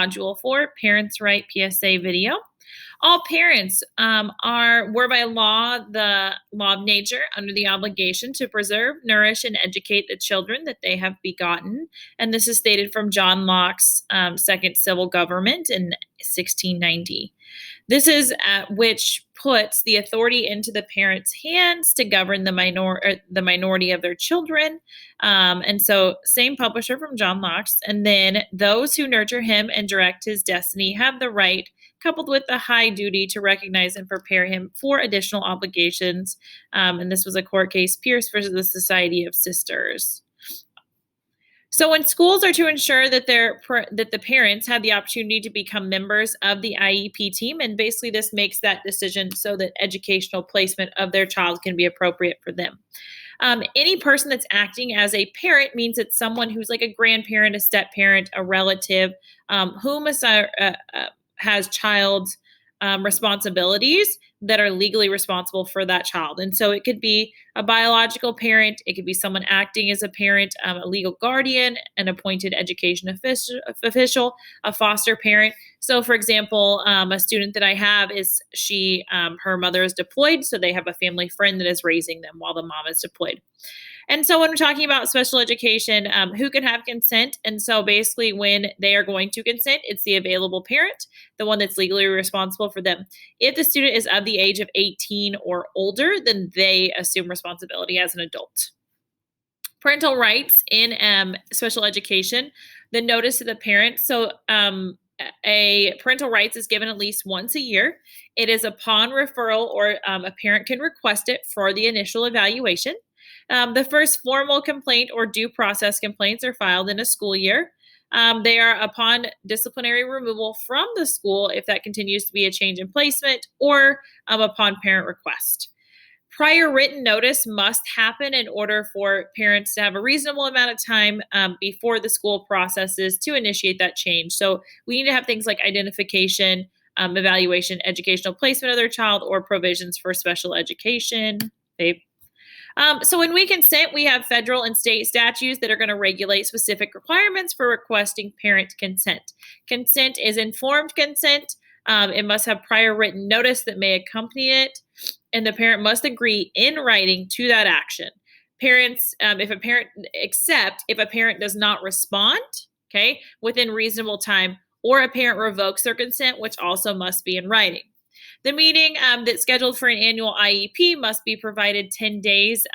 Module 4, Parents' Right PSA video. All parents were by law, the law of nature, under the obligation to preserve, nourish, and educate the children that they have begotten. And this is stated from John Locke's Second Civil Government in 1690. This is which puts the authority into the parents' hands to govern the minority of their children. And so, same publisher from John Locke's. And then those who nurture him and direct his destiny have the right, coupled with the high duty, to recognize and prepare him for additional obligations. And this was a court case, Pierce versus the Society of Sisters. So when schools are to ensure that that the parents have the opportunity to become members of the IEP team, and basically this makes that decision so that educational placement of their child can be appropriate for them. Any person that's acting as a parent means it's someone who's like a grandparent, a step parent, a relative, whom has child responsibilities that are legally responsible for that child. And so it could be a biological parent, it could be someone acting as a parent, a legal guardian, an appointed education official, a foster parent. So for example, a student that I have her mother is deployed, so they have a family friend that is raising them while the mom is deployed. And so when we're talking about special education, who can have consent? And so basically when they are going to consent, it's the available parent, the one that's legally responsible for them. If the student is of the age of 18 or older, then they assume responsibility as an adult. Parental rights in special education, the notice to the parent. So a parental rights is given at least once a year. It is upon referral, or a parent can request it for the initial evaluation. The first formal complaint or due process complaints are filed in a school year. They are upon disciplinary removal from the school if that continues to be a change in placement, or upon parent request. Prior written notice must happen in order for parents to have a reasonable amount of time before the school processes to initiate that change. So we need to have things like identification, evaluation, educational placement of their child, or provisions for special education. So when we consent, we have federal and state statutes that are going to regulate specific requirements for requesting parent consent. Consent is informed consent. It must have prior written notice that may accompany it, and the parent must agree in writing to that action. Parents, if a parent does not respond, within reasonable time, or a parent revokes their consent, which also must be in writing. The meeting that's scheduled for an annual IEP must be provided 10 days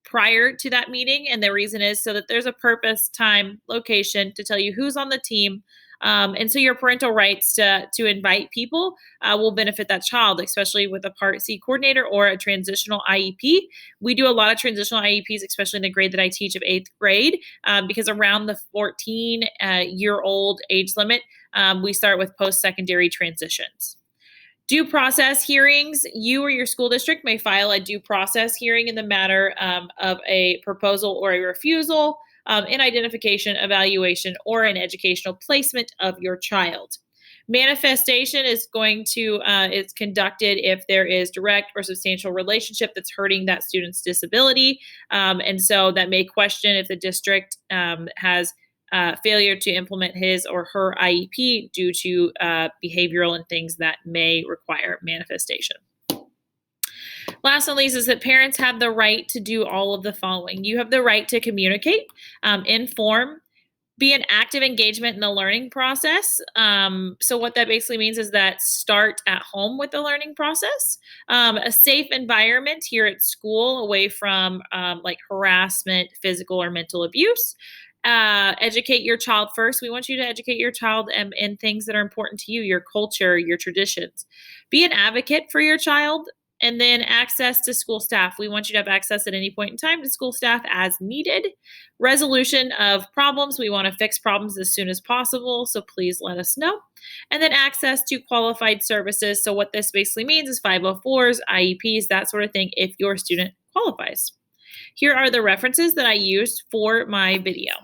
prior to that meeting. And the reason is so that there's a purpose, time, location to tell you who's on the team. And so your parental rights to invite people will benefit that child, especially with a Part C coordinator or a transitional IEP. We do a lot of transitional IEPs, especially in the grade that I teach of 8th grade, because around the 14-year-old age limit, we start with post-secondary transitions. Due process hearings. You or your school district may file a due process hearing in the matter of a proposal or a refusal, in identification, evaluation, or an educational placement of your child. Manifestation is is conducted if there is direct or substantial relationship that's hurting that student's disability. And so that may question if the district has failure to implement his or her IEP due to behavioral and things that may require manifestation. Last but not least is that parents have the right to do all of the following. You have the right to communicate, inform, be an active engagement in the learning process. So what that basically means is that start at home with the learning process, a safe environment here at school away from like harassment, physical or mental abuse. Educate your child first. We want you to educate your child in things that are important to you, your culture, your traditions. Be an advocate for your child. And then access to school staff. We want you to have access at any point in time to school staff as needed. Resolution of problems. We want to fix problems as soon as possible, so please let us know. And then access to qualified services. So what this basically means is 504s, IEPs, that sort of thing, if your student qualifies. Here are the references that I used for my video.